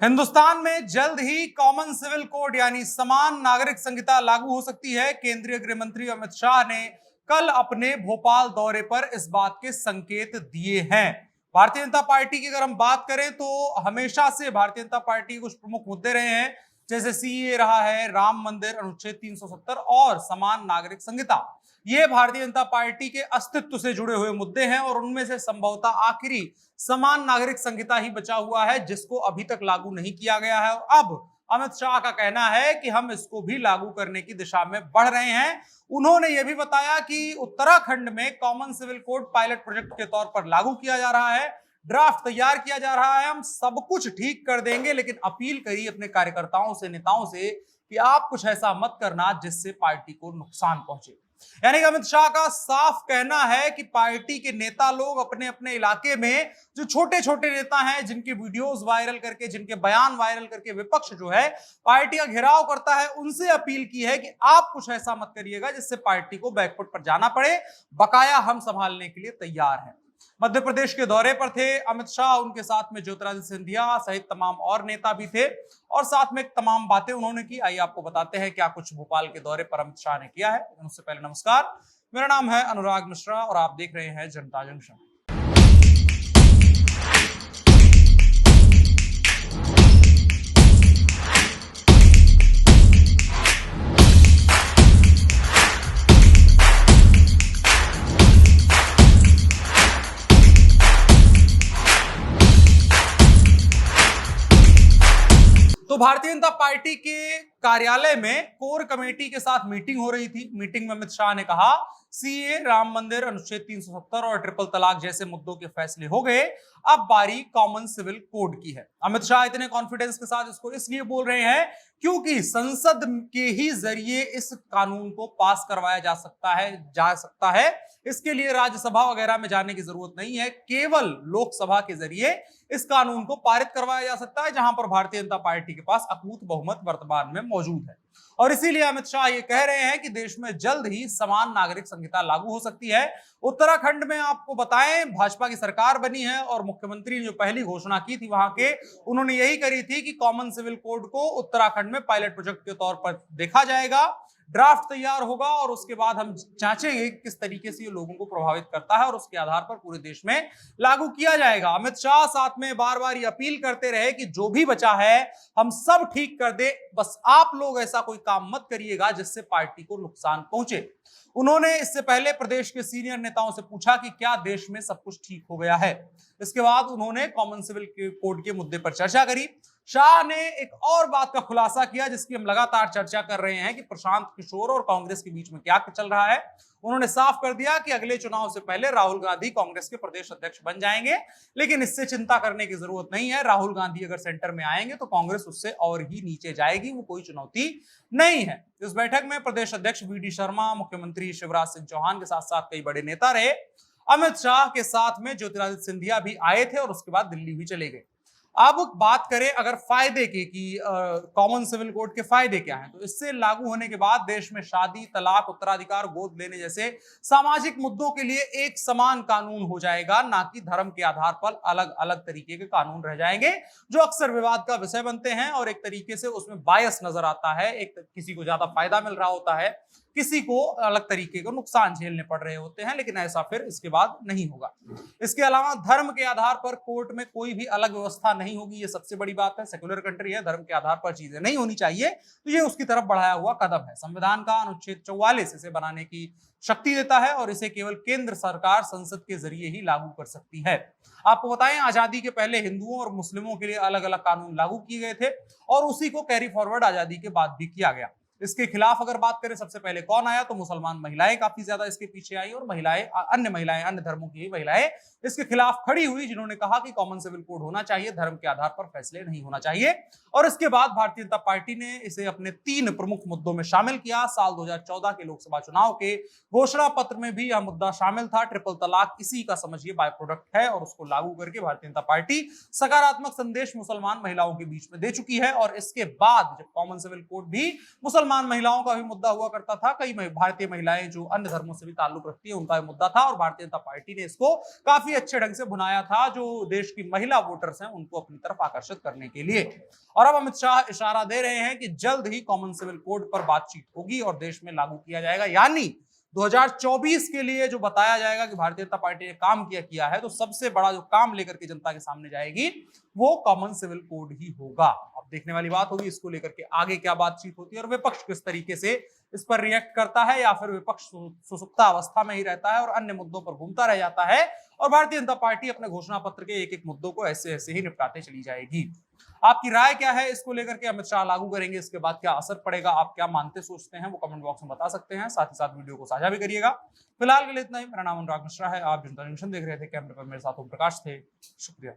हिंदुस्तान में जल्द ही common civil code यानी समान नागरिक संहिता लागू हो सकती है। केंद्रीय गृह मंत्री अमित शाह ने कल अपने भोपाल दौरे पर इस बात के संकेत दिए हैं। भारतीय जनता पार्टी की अगर हम बात करें तो हमेशा से भारतीय जनता पार्टी के कुछ प्रमुख मुद्दे रहे हैं, जैसे सीए रहा है, राम मंदिर, अनुच्छेद 370 और समान नागरिक संहिता। ये भारतीय जनता पार्टी के अस्तित्व से जुड़े हुए मुद्दे हैं और उनमें से संभवतः आखिरी समान नागरिक संहिता ही बचा हुआ है जिसको अभी तक लागू नहीं किया गया है। और अब अमित शाह का कहना है कि हम इसको भी लागू करने की दिशा में बढ़ रहे हैं। उन्होंने यह भी बताया कि उत्तराखंड में common civil code pilot project के तौर पर लागू किया जा रहा है, ड्राफ्ट तैयार किया जा रहा है, हम सब कुछ ठीक कर देंगे, लेकिन अपील करी अपने कार्यकर्ताओं से, नेताओं से कि आप कुछ ऐसा मत करना जिससे पार्टी को नुकसान पहुंचे। यानी कि अमित शाह का साफ कहना है कि पार्टी के नेता लोग अपने अपने इलाके में जो छोटे छोटे नेता हैं, जिनके वीडियोस वायरल करके, जिनके बयान वायरल करके विपक्ष जो है पार्टी का घेराव करता है, उनसे अपील की है कि आप कुछ ऐसा मत करिएगा जिससे पार्टी को बैकफुट पर जाना पड़े। बकाया हम संभालने के लिए तैयार हैं। मध्य प्रदेश के दौरे पर थे अमित शाह, उनके साथ में ज्योतिरादित्य सिंधिया सहित तमाम और नेता भी थे और साथ में तमाम बातें उन्होंने की। आइए आपको बताते हैं क्या कुछ भोपाल के दौरे पर अमित शाह ने किया है। उससे पहले नमस्कार, मेरा नाम है अनुराग मिश्रा और आप देख रहे हैं जनता जंक्शन। तो भारतीय जनता पार्टी के कार्यालय में कोर कमेटी के साथ मीटिंग हो रही थी। मीटिंग में अमित शाह ने कहा सीए, राम मंदिर, अनुच्छेद 370 और ट्रिपल तलाक जैसे मुद्दों के फैसले हो गए, अब बारी कॉमन सिविल कोड की है। अमित शाह इतने कॉन्फिडेंस के साथ इसको इसलिए बोल रहे हैं क्योंकि संसद के ही जरिए इस कानून को पास करवाया जा सकता है। इसके लिए राज्यसभा वगैरह में जाने की जरूरत नहीं है, केवल लोकसभा के जरिए इस कानून को पारित करवाया जा सकता है, जहां पर भारतीय जनता पार्टी के पास अकूत बहुमत वर्तमान में मौजूद है। और इसीलिए अमित शाह ये कह रहे हैं कि देश में जल्द ही समान नागरिक संहिता लागू हो सकती है। उत्तराखंड में आपको बताएं, भाजपा की सरकार बनी है और मुख्यमंत्री ने जो पहली घोषणा की थी वहां के, उन्होंने यही करी थी कि कॉमन सिविल कोड को उत्तराखंड में पायलट प्रोजेक्ट के तौर पर देखा जाएगा, ड्राफ्ट तैयार होगा और उसके बाद हम जांचेंगे किस तरीके से ये लोगों को प्रभावित करता है और उसके आधार पर पूरे देश में लागू किया जाएगा। अमित शाह साथ में बार बार ये अपील करते रहे कि जो भी बचा है हम सब ठीक कर दे, बस आप लोग ऐसा कोई काम मत करिएगा जिससे पार्टी को नुकसान पहुंचे। उन्होंने इससे पहले प्रदेश के सीनियर नेताओं से पूछा कि क्या देश में सब कुछ ठीक हो गया है। इसके बाद उन्होंने कॉमन सिविल कोड के मुद्दे पर चर्चा करी। शाह ने एक और बात का खुलासा किया जिसकी हम लगातार चर्चा कर रहे हैं कि प्रशांत किशोर और कांग्रेस के बीच में क्या चल रहा है। उन्होंने साफ कर दिया कि अगले चुनाव से पहले राहुल गांधी कांग्रेस के प्रदेश अध्यक्ष बन जाएंगे, लेकिन इससे चिंता करने की जरूरत नहीं है। राहुल गांधी अगर सेंटर में आएंगे तो कांग्रेस उससे और ही नीचे जाएगी, वो कोई चुनौती नहीं है। इस बैठक में प्रदेश अध्यक्ष वी.डी. शर्मा, मुख्यमंत्री शिवराज सिंह चौहान के साथ साथ कई बड़े नेता रहे। अमित शाह के साथ में ज्योतिरादित्य सिंधिया भी आए थे और उसके बाद दिल्ली भी चले गए। अब बात करें अगर फायदे की कि कॉमन सिविल कोड के फायदे क्या हैं, तो इससे लागू होने के बाद देश में शादी, तलाक, उत्तराधिकार, गोद लेने जैसे सामाजिक मुद्दों के लिए एक समान कानून हो जाएगा, ना कि धर्म के आधार पर अलग अलग तरीके के कानून रह जाएंगे जो अक्सर विवाद का विषय बनते हैं और एक तरीके से उसमें बायस नजर आता है। एक किसी को ज्यादा फायदा मिल रहा होता है, किसी को अलग तरीके के नुकसान झेलने पड़ रहे होते हैं, लेकिन ऐसा फिर इसके बाद नहीं होगा। इसके अलावा धर्म के आधार पर कोर्ट में कोई भी अलग व्यवस्था नहीं होगी, ये सबसे बड़ी बात है। सेक्युलर कंट्री है, धर्म के आधार पर चीजें नहीं होनी चाहिए, तो ये उसकी तरफ बढ़ाया हुआ कदम है। संविधान का अनुच्छेद 44 इसे बनाने की शक्ति देता है और इसे केवल केंद्र सरकार संसद के जरिए ही लागू कर सकती है। आपको बताएं, आजादी के पहले हिंदुओं और मुस्लिमों के लिए अलग अलग कानून लागू किए गए थे और उसी को कैरी फॉरवर्ड आजादी के बाद भी किया गया। इसके खिलाफ अगर बात करें सबसे पहले कौन आया, तो मुसलमान महिलाएं काफी ज्यादा इसके पीछे आई और महिलाएं अन्य धर्मों की महिलाएं इसके खिलाफ खड़ी हुई, जिन्होंने कहा कि कॉमन सिविल कोड होना चाहिए, धर्म के आधार पर फैसले नहीं होना चाहिए। और इसके बाद भारतीय जनता पार्टी ने इसे अपने 3 प्रमुख मुद्दों में शामिल किया। साल 2014 के लोकसभा चुनाव के घोषणा पत्र में भी यह मुद्दा शामिल था। ट्रिपल तलाक इसी का समझिए बाय प्रोडक्ट है और उसको लागू करके भारतीय जनता पार्टी सकारात्मक संदेश मुसलमान महिलाओं के बीच में दे चुकी है। और इसके बाद जब कॉमन सिविल कोड भी मुसलमान मुसलमान महिलाओं का भी मुद्दा हुआ करता था। कई भारतीय महिलाएं जो अन्य धर्मों से भी ताल्लुक रखती है, उनका भी मुद्दा था और भारतीय जनता पार्टी ने इसको काफी अच्छे ढंग से भुनाया था, जो देश की महिला वोटर्स हैं उनको अपनी तरफ आकर्षित करने के लिए। और अब अमित शाह इशारा दे रहे हैं कि जल्द ही कॉमन सिविल कोड पर बातचीत होगी और देश में लागू किया जाएगा, यानी 2024 के लिए जो बताया जाएगा कि भारतीय जनता पार्टी ने काम किया है, तो सबसे बड़ा जो काम लेकर के जनता के सामने जाएगी वो कॉमन सिविल कोड ही होगा। अब देखने वाली बात होगी इसको लेकर के आगे क्या बातचीत होती है और विपक्ष किस तरीके से इस पर रिएक्ट करता है, या फिर विपक्ष सुसुप्ता अवस्था में ही रहता है और अन्य मुद्दों पर घूमता रह जाता है और भारतीय जनता पार्टी अपने घोषणा पत्र के एक एक मुद्दों को ऐसे ऐसे ही निपटाते चली जाएगी। आपकी राय क्या है इसको लेकर के? अमित शाह लागू करेंगे, इसके बाद क्या असर पड़ेगा? आप क्या मानते सोचते हैं वो कमेंट बॉक्स में बता सकते हैं। साथ ही साथ वीडियो को साझा भी करिएगा। फिलहाल के लिए इतना ही। मेरा नाम अनुराग मिश्रा है, आप जनता जंक्शन देख रहे थे। कैमरे पर मेरे साथ ओम प्रकाश थे। शुक्रिया।